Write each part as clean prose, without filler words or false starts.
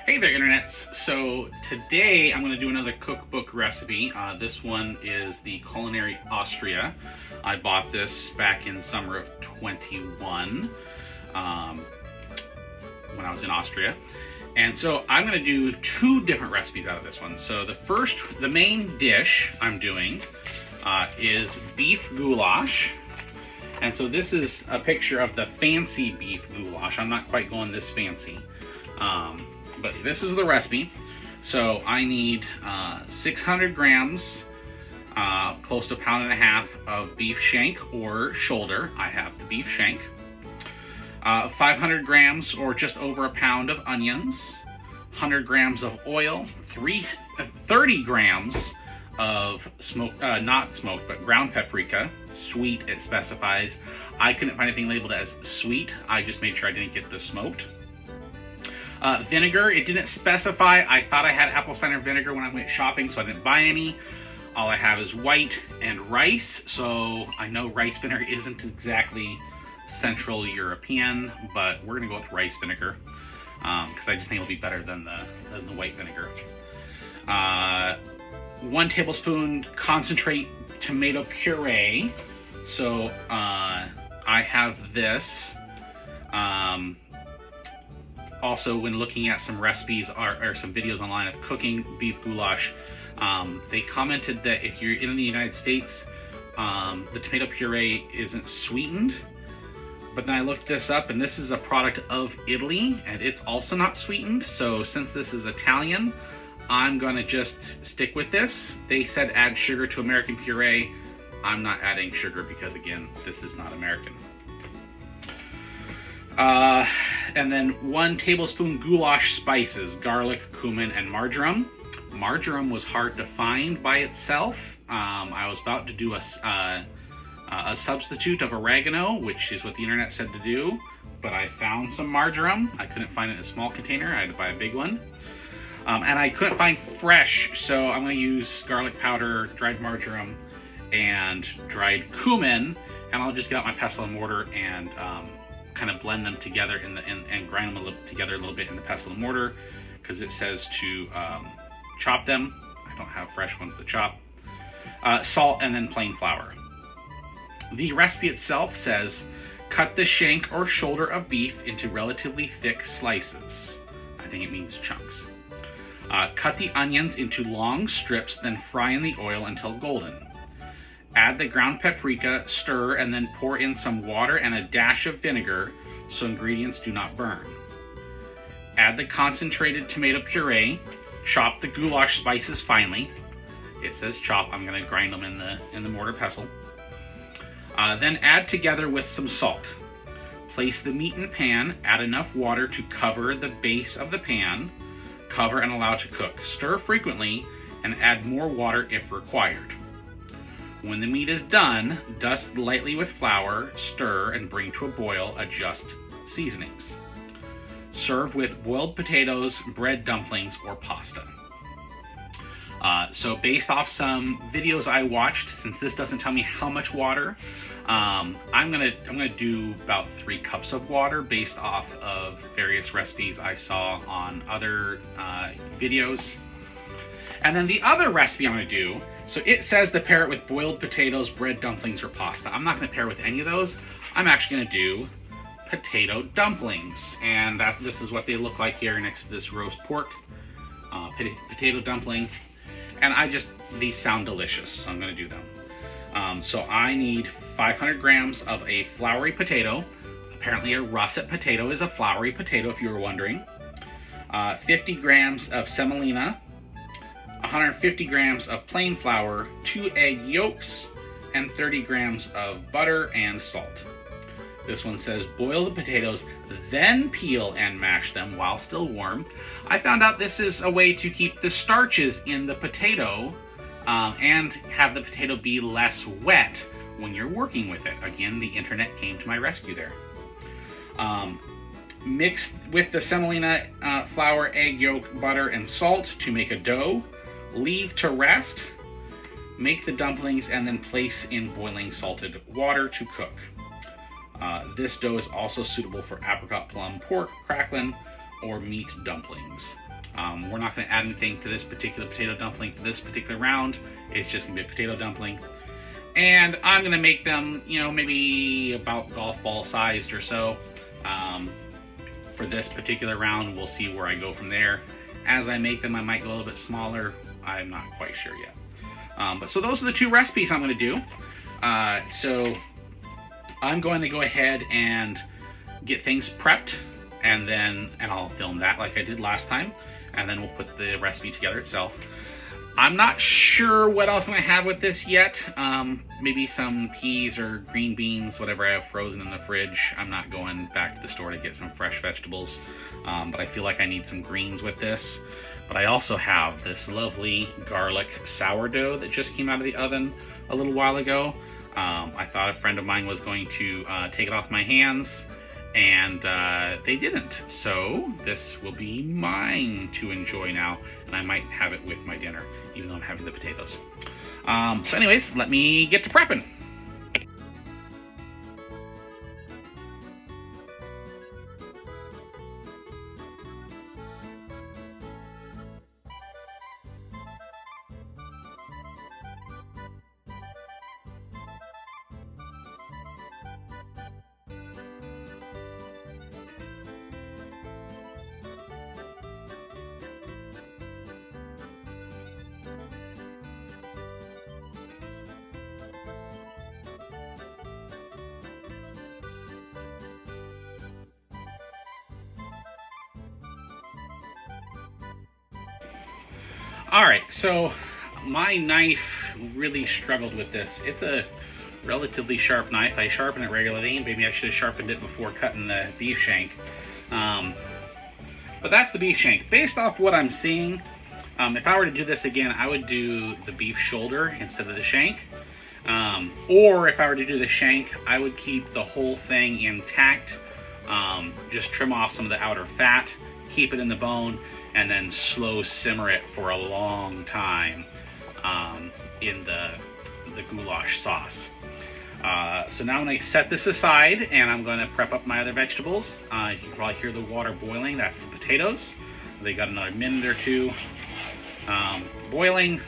Hey there, internets. So today I'm going to do another cookbook recipe. This one is the Culinary Austria. I bought this back in summer of 21 when I was in Austria. And so I'm going to do two different recipes out of this one. So the main dish I'm doing is beef goulash. And so this is a picture of the fancy beef goulash. I'm not quite going this fancy. But this is the recipe. So I need 600 grams, close to a pound and a half of beef shank or shoulder. I have the beef shank. 500 grams or just over a pound of onions, 100 grams of oil, 30 grams of not smoked, but ground paprika, sweet it specifies. I couldn't find anything labeled as sweet. I just made sure I didn't get the smoked. Vinegar, it didn't specify. I thought I had apple cider vinegar when I went shopping, so I didn't buy any. All I have is white and rice, so I know rice vinegar isn't exactly Central European, but we're gonna go with rice vinegar because I just think it'll be better than the white vinegar. 1 tablespoon concentrate tomato puree. So I have this. Also, when looking at some recipes or some videos online of cooking beef goulash, they commented that if you're in the United States, the tomato puree isn't sweetened. But then I looked this up, and this is a product of Italy, and it's also not sweetened. So since this is Italian, I'm gonna just stick with this. They said add sugar to American puree. I'm not adding sugar because, again, this is not American. And then 1 tablespoon goulash spices, garlic, cumin, and marjoram. Marjoram was hard to find by itself. I was about to do a substitute of oregano, which is what the internet said to do, but I found some marjoram. I couldn't find it in a small container. I had to buy a big one. And I couldn't find fresh, so I'm going to use garlic powder, dried marjoram, and dried cumin, and I'll just get out my pestle and mortar and kind of blend them together and grind them together a little bit in the pestle and mortar, because it says to chop them. I don't have fresh ones to chop. Salt and then plain flour. The recipe itself says cut the shank or shoulder of beef into relatively thick slices. I think it means chunks. Cut the onions into long strips, then fry in the oil until golden. Add the ground paprika, stir, and then pour in some water and a dash of vinegar so ingredients do not burn. Add the concentrated tomato puree. Chop the goulash spices finely. It says chop. I'm going to grind them in the mortar pestle. Then add together with some salt. Place the meat in the pan. Add enough water to cover the base of the pan. Cover and allow to cook. Stir frequently and add more water if required. When the meat is done, dust lightly with flour, stir, and bring to a boil. Adjust seasonings. Serve with boiled potatoes, bread dumplings, or pasta. So based off some videos I watched, since this doesn't tell me how much water, I'm gonna do about 3 cups of water based off of various recipes I saw on other videos. And then the other recipe I'm going to do, so it says to pair it with boiled potatoes, bread dumplings, or pasta. I'm not going to pair with any of those. I'm actually going to do potato dumplings. And this is what they look like here next to this roast pork. Potato dumpling. And these sound delicious, so I'm going to do them. So I need 500 grams of a floury potato. Apparently a russet potato is a floury potato, if you were wondering. 50 grams of semolina. 150 grams of plain flour, 2 egg yolks, and 30 grams of butter and salt. This one says boil the potatoes, then peel and mash them while still warm. I found out this is a way to keep the starches in the potato and have the potato be less wet when you're working with it. Again, the internet came to my rescue there. Mix with the semolina, flour, egg yolk, butter, and salt to make a dough. Leave to rest. Make the dumplings and then place in boiling salted water to cook. This dough is also suitable for apricot, plum, pork, crackling, or meat dumplings. We're not going to add anything to this particular potato dumpling for this particular round. It's just going to be a potato dumpling. And I'm going to make them, you know, maybe about golf ball sized or so. For this particular round, we'll see where I go from there. As I make them, I might go a little bit smaller. I'm not quite sure yet. But so those are the two recipes I'm going to do. So I'm going to go ahead and get things prepped, and I'll film that like I did last time, and then we'll put the recipe together itself. I'm not sure what else I'm going to have with this yet. Maybe some peas or green beans, whatever I have frozen in the fridge. I'm not going back to the store to get some fresh vegetables, but I feel like I need some greens with this. But I also have this lovely garlic sourdough that just came out of the oven a little while ago. I thought a friend of mine was going to take it off my hands, and they didn't. So this will be mine to enjoy now, and I might have it with my dinner, even though I'm having the potatoes. So anyways, let me get to prepping. Alright, so my knife really struggled with this. It's a relatively sharp knife. I sharpen it regularly. Maybe I should have sharpened it before cutting the beef shank. But that's the beef shank. Based off what I'm seeing, if I were to do this again, I would do the beef shoulder instead of the shank. Or if I were to do the shank, I would keep the whole thing intact. Just trim off some of the outer fat, keep it in the bone, and then slow simmer it for a long time in the goulash sauce. So now I'm going to set this aside, and I'm going to prep up my other vegetables. You can probably hear the water boiling. That's the potatoes. They got another minute or two boiling.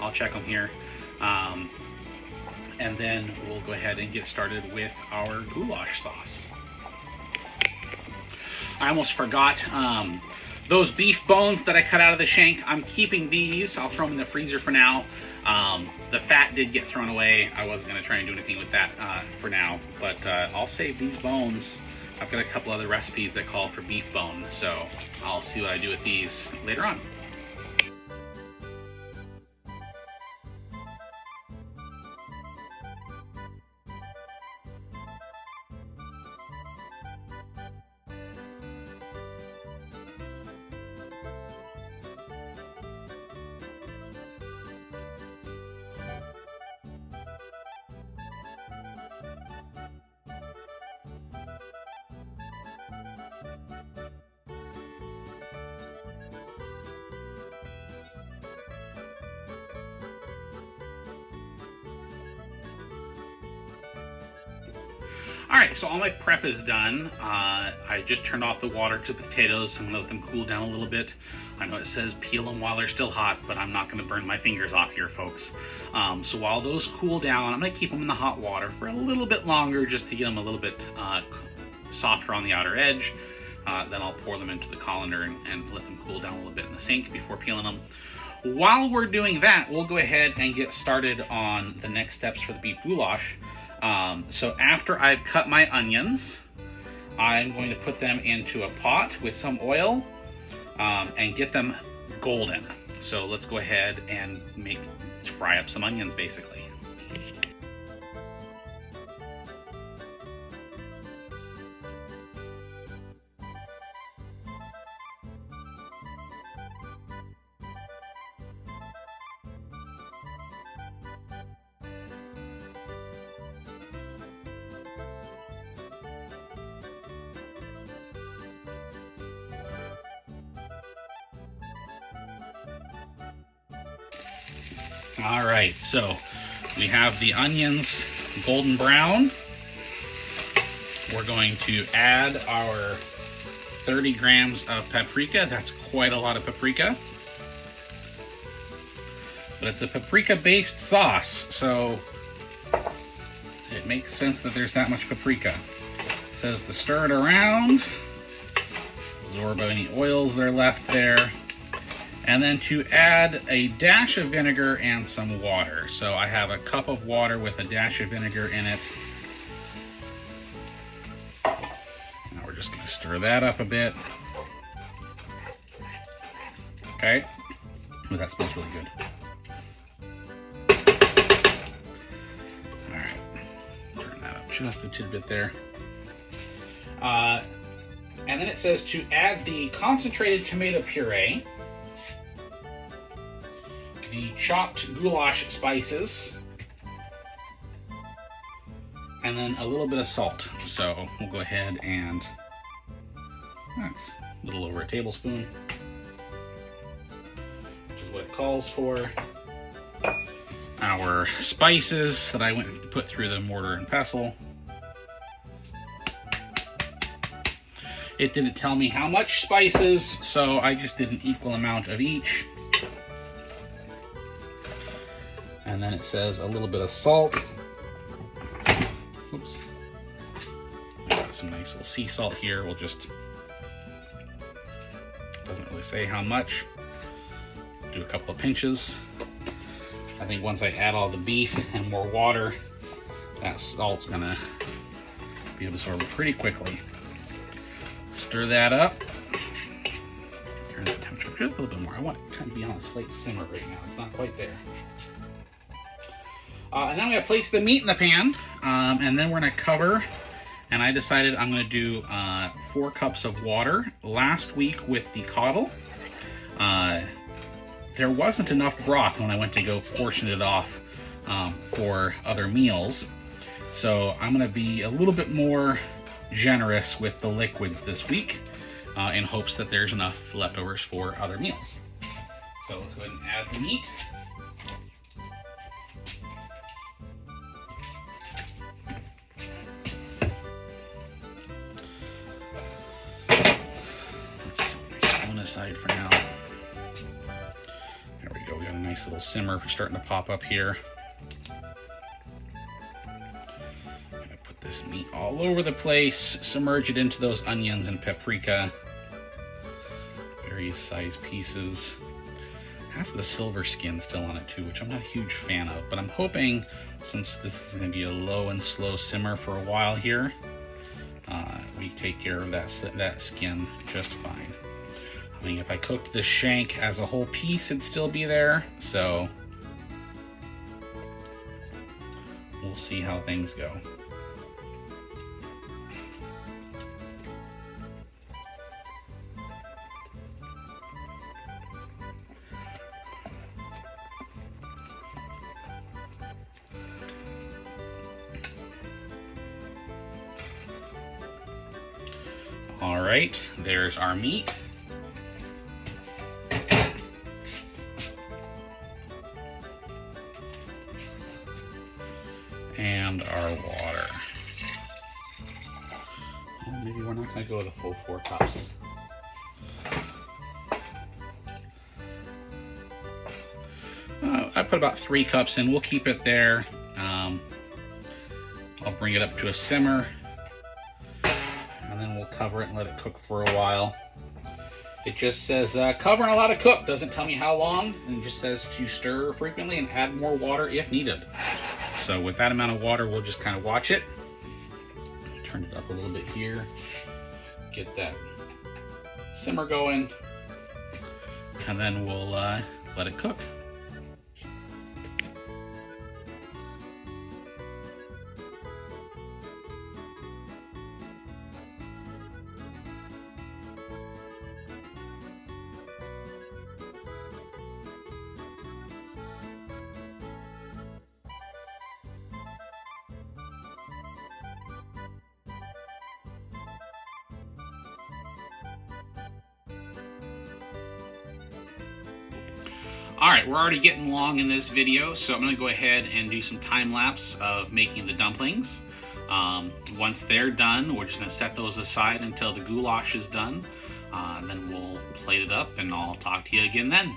I'll check them here. And then we'll go ahead and get started with our goulash sauce. I almost forgot those beef bones that I cut out of the shank. I'm keeping these. I'll throw them in the freezer for now. The fat did get thrown away. I wasn't going to try and do anything with that for now, but I'll save these bones. I've got a couple other recipes that call for beef bone, so I'll see what I do with these later on. Alright, so all my prep is done. I just turned off the water to the potatoes. I'm going to let them cool down a little bit. I know it says peel them while they're still hot, but I'm not going to burn my fingers off here, folks. So while those cool down, I'm going to keep them in the hot water for a little bit longer just to get them a little bit softer on the outer edge. Then I'll pour them into the colander and let them cool down a little bit in the sink before peeling them. While we're doing that, we'll go ahead and get started on the next steps for the beef goulash. So after I've cut my onions, I'm going to put them into a pot with some oil and get them golden. So let's go ahead and fry up some onions, basically. All right, so we have the onions golden brown. We're going to add our 30 grams of paprika. That's quite a lot of paprika. But it's a paprika-based sauce, so it makes sense that there's that much paprika. It says to stir it around, absorb any oils that are left there, and then to add a dash of vinegar and some water. So I have a cup of water with a dash of vinegar in it. Now we're just going to stir that up a bit. Okay. Oh, that smells really good. All right. Turn that up just a tidbit there. And then it says to add the concentrated tomato puree, the chopped goulash spices, and then a little bit of salt. So we'll go ahead and that's a little over a tablespoon, which is what it calls for. Our spices that I went to put through the mortar and pestle. It didn't tell me how much spices, so I just did an equal amount of each. And then it says a little bit of salt. Oops. I got some nice little sea salt here. We'll just, doesn't really say how much. Do a couple of pinches. I think once I add all the beef and more water, that salt's gonna be absorbed pretty quickly. Stir that up. Turn the temperature just a little bit more. I want it to kind of be on a slight simmer right now. It's not quite there. And then I'm going to place the meat in the pan, and then we're going to cover, and I decided I'm going to do 4 cups of water. Last week with the coddle, there wasn't enough broth when I went to go portion it off for other meals, so I'm going to be a little bit more generous with the liquids this week in hopes that there's enough leftovers for other meals. So let's go ahead and add the meat. Aside for now. There we go. We got a nice little simmer starting to pop up here. I'm gonna put this meat all over the place, submerge it into those onions and paprika, various size pieces. It has the silver skin still on it too, which I'm not a huge fan of, but I'm hoping since this is going to be a low and slow simmer for a while here, we take care of that skin just fine. I mean, if I cooked the shank as a whole piece, it'd still be there, so we'll see how things go. All right, there's our meat. And our water. Well, maybe we're not going to go the full 4 cups. I put about 3 cups in. We'll keep it there. I'll bring it up to a simmer, and then we'll cover it and let it cook for a while. It just says cover and allow to cook. Doesn't tell me how long, and it just says to stir frequently and add more water if needed. So with that amount of water, we'll just kind of watch it. Turn it up a little bit here. Get that simmer going. And then we'll let it cook. Alright, we're already getting long in this video, so I'm going to go ahead and do some time lapse of making the dumplings. Once they're done, we're just going to set those aside until the goulash is done. Then we'll plate it up, and I'll talk to you again then.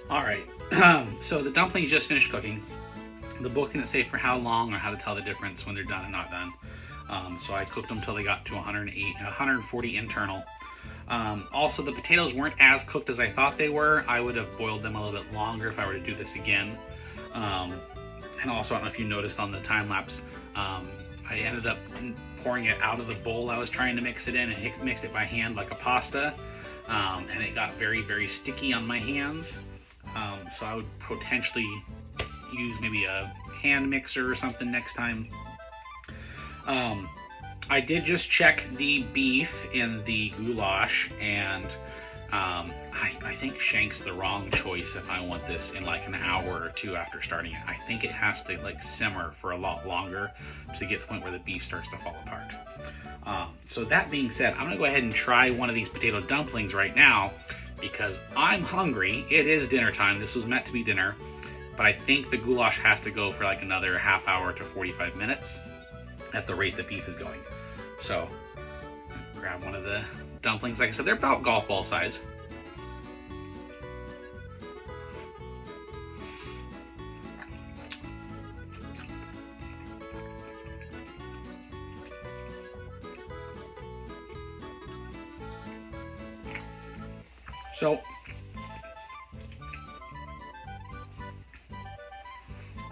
All right, so the dumplings just finished cooking. The book didn't say for how long or how to tell the difference when they're done and not done. So I cooked them until they got to 140 internal. Also, the potatoes weren't as cooked as I thought they were. I would have boiled them a little bit longer if I were to do this again. And also, I don't know if you noticed on the time lapse, I ended up pouring it out of the bowl I was trying to mix it in and mixed it by hand like a pasta. And it got very, very sticky on my hands. So I would potentially use maybe a hand mixer or something next time. I did just check the beef in the goulash, and I think shank's the wrong choice if I want this in like an hour or two after starting it. I think it has to like simmer for a lot longer to get to the point where the beef starts to fall apart. So that being said, I'm gonna go ahead and try one of these potato dumplings right now because I'm hungry. It is dinner time. This was meant to be dinner, but I think the goulash has to go for like another half hour to 45 minutes at the rate the beef is going. So grab one of the dumplings. Like I said, they're about golf ball size. So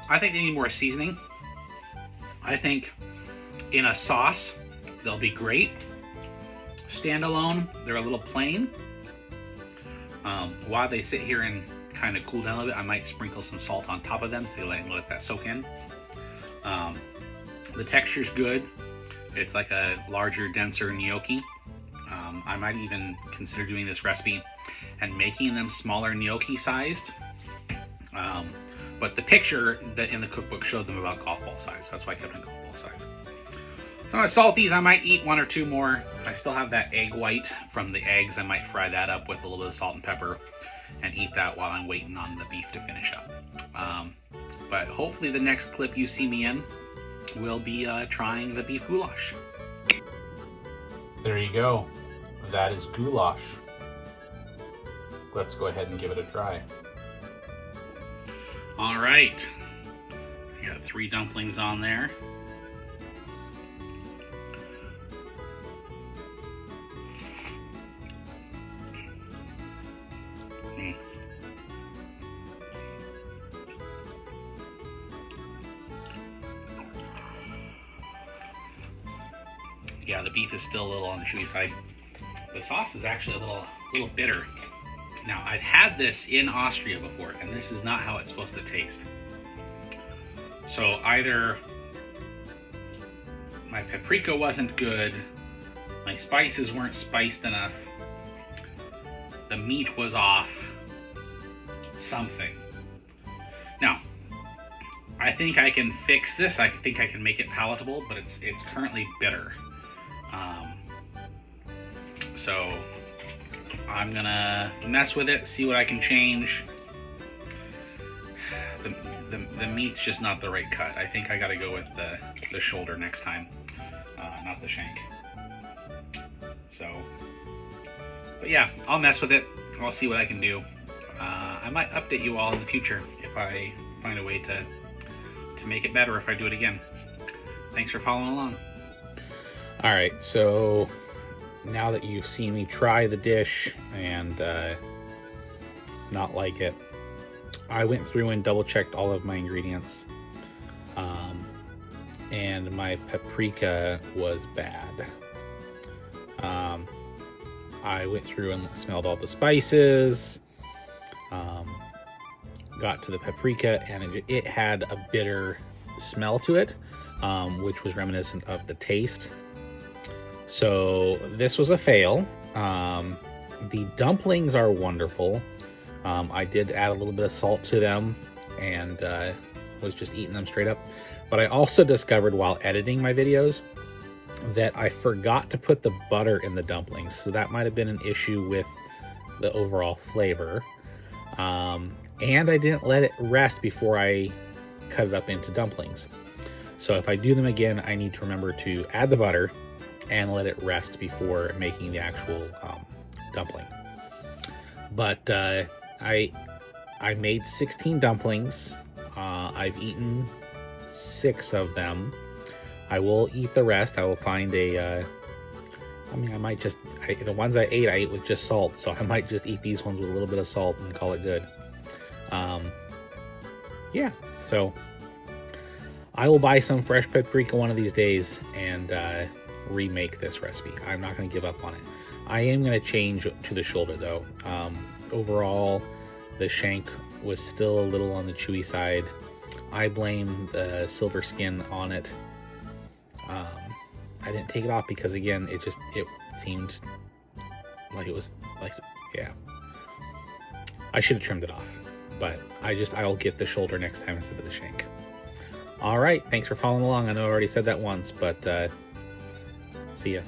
I think they need more seasoning. I think in a sauce, they'll be great. Standalone, they're a little plain. While they sit here and kind of cool down a little bit, I might sprinkle some salt on top of them to let that soak in. The texture's good. It's like a larger, denser gnocchi. I might even consider doing this recipe and making them smaller gnocchi sized. But the picture that in the cookbook showed them about golf ball size. That's why I kept them golf ball size. So I'm gonna salt these. I might eat one or two more. I still have that egg white from the eggs. I might fry that up with a little bit of salt and pepper and eat that while I'm waiting on the beef to finish up. But hopefully the next clip you see me in will be trying the beef goulash. There you go. That is goulash. Let's go ahead and give it a try. All right, I got 3 dumplings on there. Yeah, the beef is still a little on the chewy side. The sauce is actually a little bitter. Now, I've had this in Austria before, and this is not how it's supposed to taste. So either my paprika wasn't good, my spices weren't spiced enough, the meat was off, something. Now, I think I can fix this. I think I can make it palatable, but it's currently bitter. So I'm gonna mess with it, see what I can change. The meat's just not the right cut. I think I gotta go with the shoulder next time, not the shank. So, but yeah, I'll mess with it. I'll see what I can do. I might update you all in the future if I find a way to make it better if I do it again. Thanks for following along. All right, so now that you've seen me try the dish and not like it, I went through and double checked all of my ingredients, and my paprika was bad. I went through and smelled all the spices, got to the paprika, and it had a bitter smell to it, which was reminiscent of the taste. So this was a fail. The dumplings are wonderful. I did add a little bit of salt to them and was just eating them straight up. But I also discovered while editing my videos that I forgot to put the butter in the dumplings. So that might have been an issue with the overall flavor. And I didn't let it rest before I cut it up into dumplings. So if I do them again, I need to remember to add the butter and let it rest before making the actual dumpling. But I made 16 dumplings. I've eaten 6 of them. I will eat the rest. I will find a I mean, I might just the ones I ate with just salt, so I might just eat these ones with a little bit of salt and call it good. Yeah, so I will buy some fresh paprika one of these days and remake this recipe. I'm not going to give up on it. I am going to change to the shoulder though. Overall, the shank was still a little on the chewy side. I blame the silver skin on it. I didn't take it off because again, it seemed like it was like, yeah. I should have trimmed it off, but I'll get the shoulder next time instead of the shank. All right, thanks for following along. I know I already said that once, but see ya.